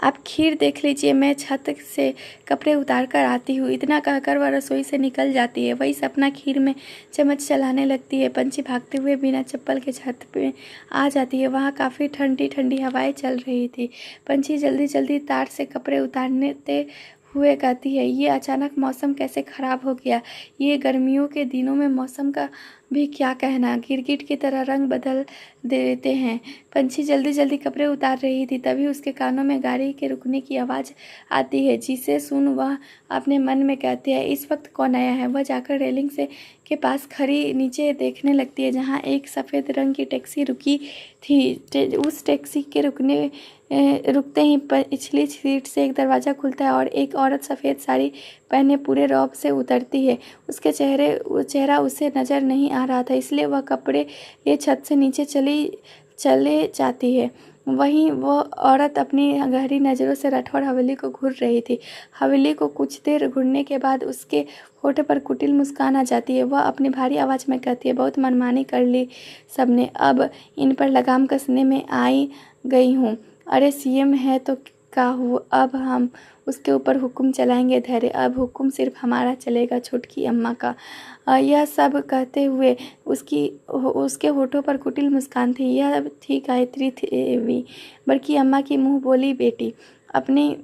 आप खीर देख लीजिए, मैं छत से कपड़े उतार कर आती हूँ। इतना कहकर वह रसोई से निकल जाती है। वही सपना खीर में चम्मच चलाने लगती है। पंछी भागते हुए बिना चप्पल के छत पे आ जाती है। वहाँ काफ़ी ठंडी ठंडी हवाएं चल रही थी। पंछी जल्दी जल्दी तार से कपड़े उतारते हुए कहती है, ये अचानक मौसम कैसे ख़राब हो गया। ये गर्मियों के दिनों में मौसम का भी क्या कहना, गिरगिट की तरह रंग बदल देते हैं। पंछी जल्दी जल्दी कपड़े उतार रही थी, तभी उसके कानों में गाड़ी के रुकने की आवाज़ आती है, जिसे सुन वह अपने मन में कहती है, इस वक्त कौन आया है। वह जाकर रेलिंग के पास खड़ी नीचे देखने लगती है, जहाँ एक सफ़ेद रंग की टैक्सी रुकी थी। उस टैक्सी के रुकते ही पिछली सीट से एक दरवाज़ा खुलता है और एक औरत सफ़ेद साड़ी पहने पूरे रौब से उतरती है। उसके चेहरा उसे नज़र नहीं आ रहा था, इसलिए वह कपड़े लिए छत से नीचे चले जाती है। वहीं वो औरत अपनी गहरी नज़रों से राठौड़ हवेली को घूर रही थी। हवेली को कुछ देर घूरने के बाद उसके होठ पर कुटिल मुस्कान आ जाती है। वह अपनी भारी आवाज़ में कहती है, बहुत मनमानी कर ली सबने, अब इन पर लगाम कसने में आई गई हूँ। अरे सीएम है तो का हूँ, अब हम उसके ऊपर हुक्म चलाएंगे धैर्य, अब हुक्म सिर्फ हमारा चलेगा छोटकी अम्मा का। यह सब कहते हुए उसके होठों पर कुटिल मुस्कान थी। यह थी गायत्री देवी। बड़की अम्मा की मुँह बोली, बेटी, अपने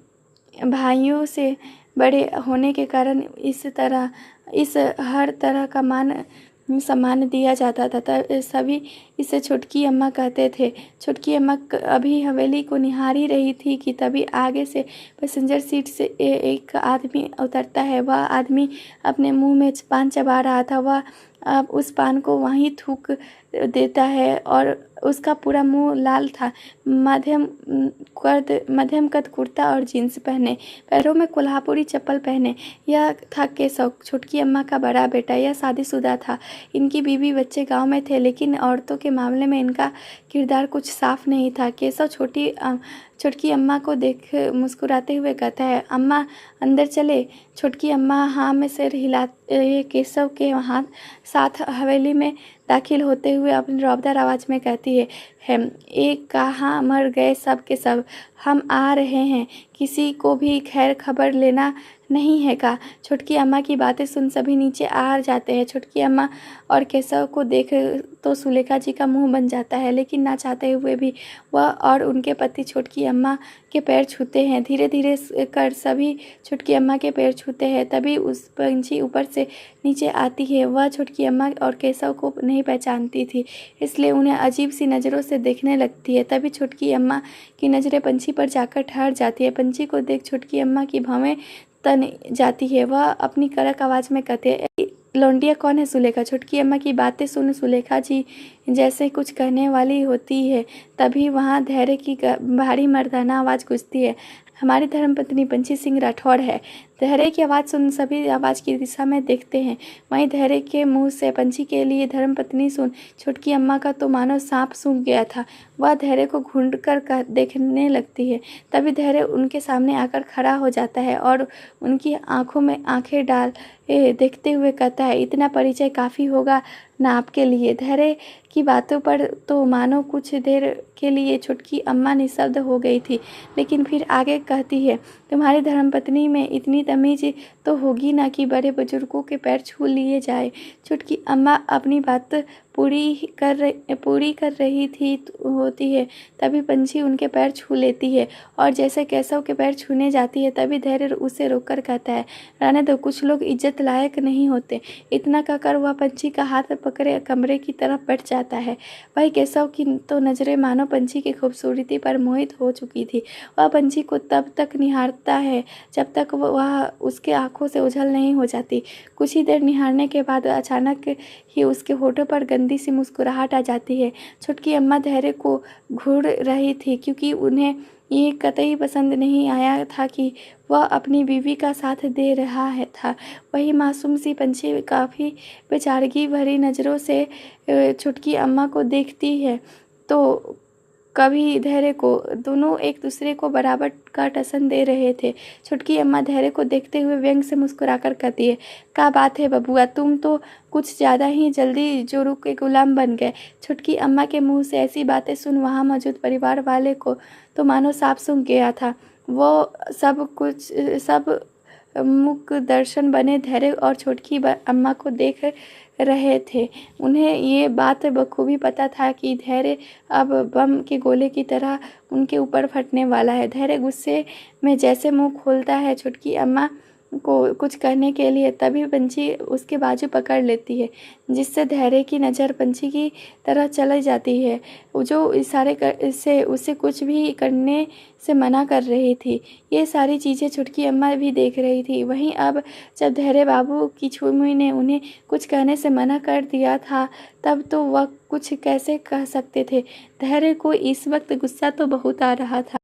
भाइयों से बड़े होने के कारण इस हर तरह का मान सम्मान दिया जाता था। सभी इसे छोटकी अम्मा कहते थे। छोटकी अम्मा अभी हवेली को निहार ही रही थी कि तभी आगे से पैसेंजर सीट से एक आदमी उतरता है। वह आदमी अपने मुंह में पान चबा रहा था। वह अब उस पान को वहीं थूक देता है और उसका पूरा मुंह लाल था। मध्यम कद कुर्ता और जीन्स पहने, पैरों में कोल्हापुरी चप्पल पहने। यह था केशव, छोटकी अम्मा का बड़ा बेटा। यह शादीशुदा था। इनकी बीवी बच्चे गांव में थे, लेकिन औरतों के मामले में इनका किरदार कुछ साफ नहीं था। केशव छोटकी अम्मा को देख मुस्कुराते हुए कहता है, अम्मा अंदर चले। छोटकी अम्मा हाँ में सिर हिलाते केशव के साथ हवेली में दाखिल होते हुए अपनी रौबदार आवाज़ में कहती है, एक कहाँ मर गए सब के सब, हम आ रहे हैं, किसी को भी खैर खबर लेना नहीं है का। छोटकी अम्मा की बातें सुन सभी नीचे आ जाते हैं। छोटकी अम्मा और केशव को देख तो सुलेखा जी का मुंह बन जाता है, लेकिन ना चाहते हुए भी वह और उनके पति छोटकी अम्मा के पैर छूते हैं। धीरे धीरे कर सभी छोटकी अम्मा के पैर छूते हैं। तभी उस पंछी ऊपर से नीचे आती है। वह छोटकी अम्मा और केशव को नहीं पहचानती थी, इसलिए उन्हें अजीब सी नज़रों से देखने लगती है। तभी छोटकी अम्मा की नज़रें पंछी पर जाकर ठहर जाती है। पंछी को देख छोटकी अम्मा की भवें तन जाती है। वह अपनी कड़क आवाज़ में कहते हैं, लौंडिया कौन है सुलेखा। छोटकी अम्मा की बातें सुन सुलेखा जी जैसे कुछ कहने वाली होती है, तभी वहाँ धैर्य की भारी मर्दाना आवाज़ गूंजती है, हमारी धर्मपत्नी पंछी सिंह राठौड़ है। धैर्य की आवाज़ सुन सभी आवाज़ की दिशा में देखते हैं। वहीं धैर्य के मुंह से पंछी के लिए धर्मपत्नी सुन छोटकी अम्मा का तो मानो सांप सूंघ गया था। वह धैर्य को घूंढ कर देखने लगती है। तभी धैर्य उनके सामने आकर खड़ा हो जाता है और उनकी आंखों में आंखें डाल देखते हुए कहता है, इतना परिचय काफ़ी होगा ना आपके लिए। धैर्य की बातों पर तो मानो कुछ देर के लिए छोटकी अम्मा निशब्द हो गई थी, लेकिन फिर आगे कहती है, तुम्हारी धर्मपत्नी में इतनी तमीज़ तो होगी ना कि बड़े बुजुर्गों के पैर छू लिए जाए। छोटकी अम्मा अपनी बात पूरी कर रही थी होती है, तभी पंछी उनके पैर छू लेती है और जैसे केशव के पैर छूने जाती है, तभी धैर्य उसे रोककर कहता है, रहने दो, कुछ लोग इज्जत लायक नहीं होते। इतना कहकर वह पंछी का हाथ पकड़े कमरे की तरफ बढ़ जाता है। वही केशव की तो नज़रें मानो पंछी की खूबसूरती पर मोहित हो चुकी थी। वह पंछी को तब तक निहारता है जब तक वह उसके आंखों से ओझल नहीं हो जाती। कुछ ही देर निहारने के बाद अचानक ही उसके होठों पर गंदी सी मुस्कुराहट आ जाती है। छोटकी अम्मा धैर्य को घूर रही थी, क्योंकि उन्हें ये कतई पसंद नहीं आया था कि वह अपनी बीवी का साथ दे रहा था। वही मासूम सी पंछी काफ़ी बेचारगी भरी नज़रों से छोटकी अम्मा को देखती है तो कभी धैर्य को। दोनों एक दूसरे को बराबर का टसन दे रहे थे। छोटकी अम्मा धैर्य को देखते हुए व्यंग से मुस्कुराकर कहती है, क्या बात है बबुआ, तुम तो कुछ ज़्यादा ही जल्दी जोरू के गुलाम बन गए। छोटकी अम्मा के मुंह से ऐसी बातें सुन वहाँ मौजूद परिवार वाले को तो मानो सांप सूंघ गया था। वो सब मुख दर्शन बने धैर्य और छोटकी अम्मा को देख रहे थे। उन्हें ये बात बखूबी पता था कि धैर्य अब बम के गोले की तरह उनके ऊपर फटने वाला है। धैर्य गुस्से में जैसे मुंह खोलता है छोटकी अम्मा को कुछ कहने के लिए, तभी पंछी उसके बाजू पकड़ लेती है, जिससे धैर्य की नज़र पंछी की तरह चली जाती है, जो इशारे से उसे कुछ भी करने से मना कर रही थी। ये सारी चीज़ें छोटकी अम्मा भी देख रही थी। वहीं अब जब धैर्य बाबू की छुई ने उन्हें कुछ कहने से मना कर दिया था, तब तो वह कुछ कैसे कह सकते थे। धैर्य को इस वक्त गुस्सा तो बहुत आ रहा था,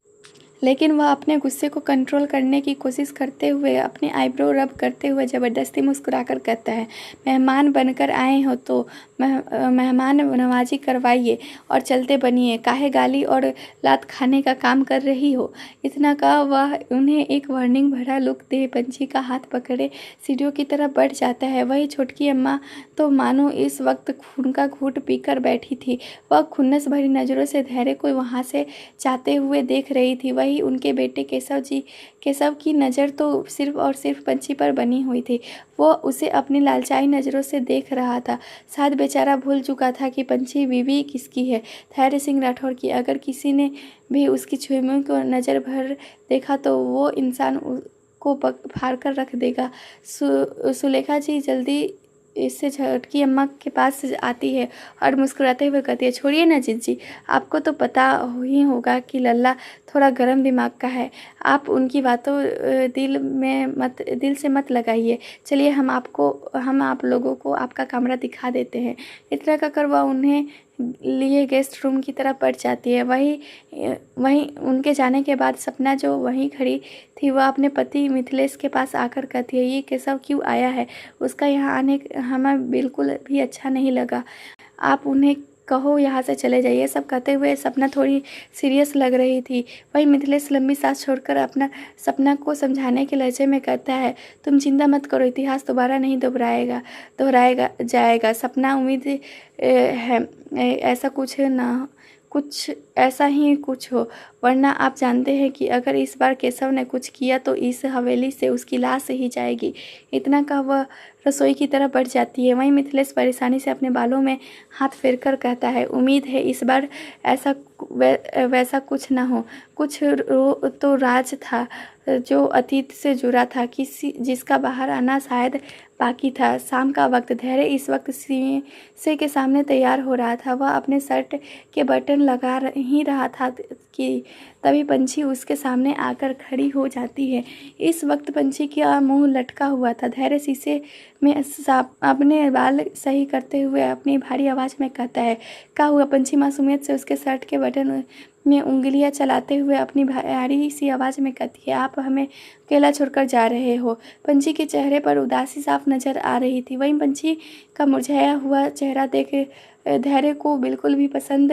लेकिन वह अपने गुस्से को कंट्रोल करने की कोशिश करते हुए अपनी आईब्रो रब करते हुए ज़बरदस्ती मुस्कुराकर कहता है, मेहमान बनकर आए हो तो मेहमान नवाजी करवाइए और चलते बनिए, काहे गाली और लात खाने का काम कर रही हो। इतना कहा वह उन्हें एक वार्निंग भरा लुक दे पंछी का हाथ पकड़े सीढ़ियों की तरफ बढ़ जाता है। वही छोटकी अम्मा तो मानो इस वक्त खून का घूंट पीकर बैठी थी। वह खुन्नस भरी नज़रों से धैर्य को वहाँ से जाते हुए देख रही थी। वही वही उनके बेटे केशव की नज़र तो सिर्फ और सिर्फ पंछी पर बनी हुई थी। वो उसे अपनी लालचाई नज़रों से देख रहा था। शायद बेचारा भूल चुका था कि पंछी बीवी किसकी है, धैर्य सिंह राठौर की। अगर किसी ने भी उसकी छुईमुई को नज़र भर देखा तो वो इंसान को फाड़ कर रख देगा। सुलेखा जी जल्दी इससे झटकी अम्मा के पास आती है और मुस्कुराते हुए कहती है, छोड़िए ना जीजी, आपको तो पता ही होगा कि लल्ला थोड़ा गर्म दिमाग का है। आप उनकी बातों दिल से मत लगाइए। चलिए हम आप लोगों को आपका कमरा दिखा देते हैं। इतना कहकर वह उन्हें लिए गेस्ट रूम की तरफ बढ़ जाती है। वहीं उनके जाने के बाद सपना जो वहीं खड़ी थी, वह अपने पति मिथिलेश के पास आकर कहती है, ये केशव क्यों आया है? उसका यहाँ आने हमें बिल्कुल भी अच्छा नहीं लगा। आप उन्हें कहो यहाँ से चले जाइए। सब कहते हुए सपना थोड़ी सीरियस लग रही थी। वही मिथिलेश लंबी सांस छोड़कर अपना सपना को समझाने के लहजे में कहता है, तुम चिंता मत करो, इतिहास दोबारा नहीं दोहराएगा जाएगा। सपना उम्मीद है ऐसा कुछ ऐसा ही कुछ हो, वरना आप जानते हैं कि अगर इस बार केशव ने कुछ किया तो इस हवेली से उसकी लाश ही जाएगी। इतना कह वह रसोई की तरफ बढ़ जाती है। वहीं मिथिलेश परेशानी से अपने बालों में हाथ फेरकर कहता है, उम्मीद है इस बार ऐसा वैसा कुछ ना हो। कुछ तो राज था जो अतीत से जुड़ा था, जिसका बाहर आना शायद बाकी था। शाम का वक्त, धैर्य इस वक्त शीशे के सामने तैयार हो रहा था। वह अपने शर्ट के बटन लगा ही रहा था कि तभी पंछी उसके सामने आकर खड़ी हो जाती है। इस वक्त पंछी का मुंह लटका हुआ था। धैर्य शीशे में अपने बाल सही करते हुए अपनी भारी आवाज़ में कहता है, क्या हुआ? पंछी मासूमियत से उसके शर्ट के बटन में उंगलियां चलाते हुए अपनी भारी सी आवाज़ में कहती है, आप हमें अकेला छोड़कर जा रहे हो? पंछी के चेहरे पर उदासी साफ नजर आ रही थी। वहीं पंछी का मुरझाया हुआ चेहरा देख धैर्य को बिल्कुल भी पसंद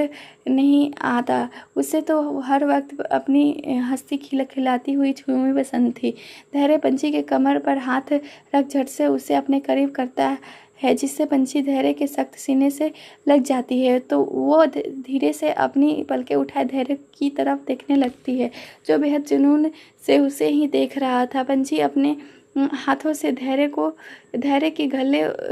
नहीं आता। उसे तो हर वक्त अपनी हंसती खिलाती हुई छुई पसंद थी। धैर्य पंछी के कमर पर हाथ रख झट से उसे अपने करीब करता है, जिससे पंछी धैर्य के सख्त सीने से लग जाती है। तो वो धीरे से अपनी पलकें उठाए धैर्य की तरफ देखने लगती है, जो बेहद जुनून से उसे ही देख रहा था। पंछी अपने हाथों से धैर्य के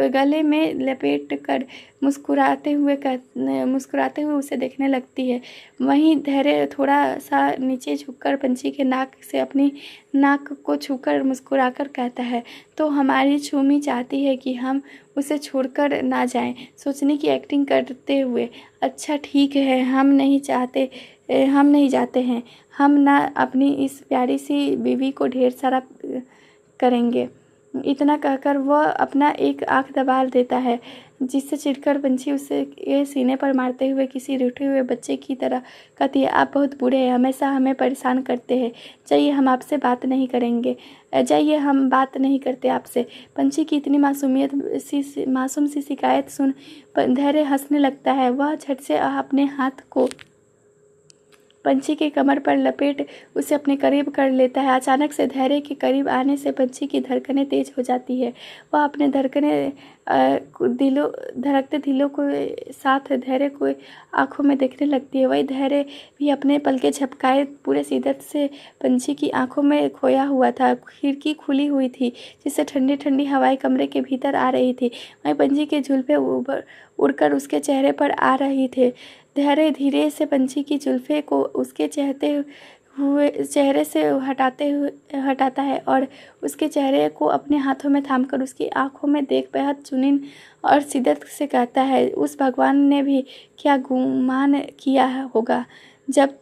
गले में लपेट कर मुस्कुराते हुए उसे देखने लगती है। वहीं धैर्य थोड़ा सा नीचे झुककर पंछी के नाक से अपनी नाक को छूकर मुस्कुराकर कहता है, तो हमारी छूमी चाहती है कि हम उसे छोड़कर ना जाएं। सोचने की एक्टिंग करते हुए, अच्छा ठीक है, हम नहीं जाते हैं। हम ना अपनी इस प्यारी सी बीवी को ढेर सारा करेंगे। इतना कहकर वह अपना एक आंख दबा देता है, जिससे चिढ़कर पंछी उसे ये सीने पर मारते हुए किसी रूठे हुए बच्चे की तरह कहती है, आप बहुत बुरे हैं, हमेशा हमें परेशान करते हैं। जाइए, हम आपसे बात नहीं करेंगे। जाइए, हम बात नहीं करते आपसे। पंछी की इतनी मासूम सी शिकायत सुन धैर्य हंसने लगता है। वह झट से अपने हाथ को पंछी के कमर पर लपेट उसे अपने करीब कर लेता है। अचानक से धैर्य के करीब आने से पंछी की धड़कनें तेज हो जाती है। वह अपने धड़कते दिलों को साथ धैर्य को आंखों में देखने लगती है। वही धैर्य भी अपने पलके झपकाए पूरे शिद्दत से पंछी की आंखों में खोया हुआ था। खिड़की खुली हुई थी, जिससे ठंडी ठंडी हवाएं कमरे के भीतर आ रही थी। वहीं पंछी के जुल्फे उड़कर उसके चेहरे पर आ रही थे। धैर्य धीरे से पंछी की जुल्फे को उसके चेहरे से हटाता है और उसके चेहरे को अपने हाथों में थामकर उसकी आंखों में देख बेहद जुनून और शिद्दत से कहता है, उस भगवान ने भी क्या गुमान किया होगा जब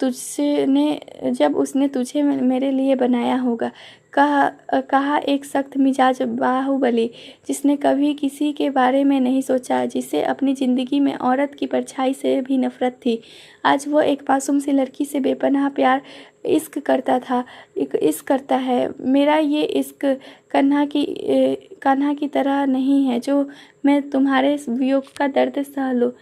उसने तुझे मेरे लिए बनाया होगा। कहा एक सख्त मिजाज बाहुबली, जिसने कभी किसी के बारे में नहीं सोचा, जिसे अपनी ज़िंदगी में औरत की परछाई से भी नफरत थी। आज वो एक मासूम सी लड़की से बेपनाह प्यार इश्क करता है। मेरा ये इश्क कान्हा की तरह नहीं है, जो मैं तुम्हारे वियोग का दर्द सह लूँ।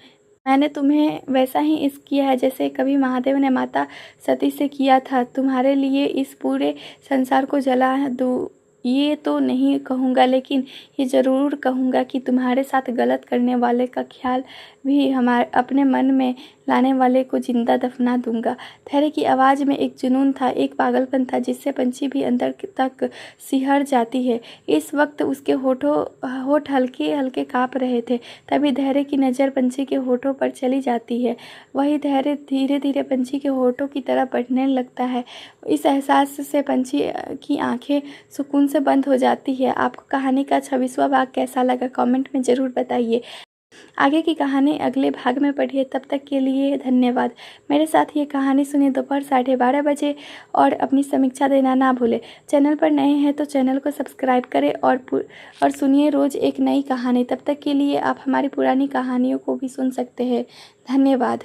मैंने तुम्हें वैसा ही इश्क किया है जैसे कभी महादेव ने माता सती से किया था। तुम्हारे लिए इस पूरे संसार को जला दूँ ये तो नहीं कहूँगा, लेकिन ये ज़रूर कहूँगा कि तुम्हारे साथ गलत करने वाले का ख्याल भी अपने मन में लाने वाले को जिंदा दफना दूंगा। धैर्य की आवाज़ में एक जुनून था, एक पागलपन था जिससे पंछी भी अंदर तक सिहर जाती है। इस वक्त उसके होठ हल्के हल्के काँप रहे थे। तभी धैर्य की नज़र पंछी के होठों पर चली जाती है। वही धैर्य धीरे धीरे पंछी के होठों की तरफ बढ़ने लगता है। इस एहसास से पंछी की आंखें सुकून से बंद हो जाती है। आपको कहानी का 26वां भाग कैसा लगा कमेंट में ज़रूर बताइए। आगे की कहानी अगले भाग में पढ़िए। तब तक के लिए धन्यवाद। मेरे साथ ये कहानी सुनिए दोपहर 12:30 बजे और अपनी समीक्षा देना ना भूलें। चैनल पर नए हैं तो चैनल को सब्सक्राइब करें और सुनिए रोज़ एक नई कहानी। तब तक के लिए आप हमारी पुरानी कहानियों को भी सुन सकते हैं। धन्यवाद।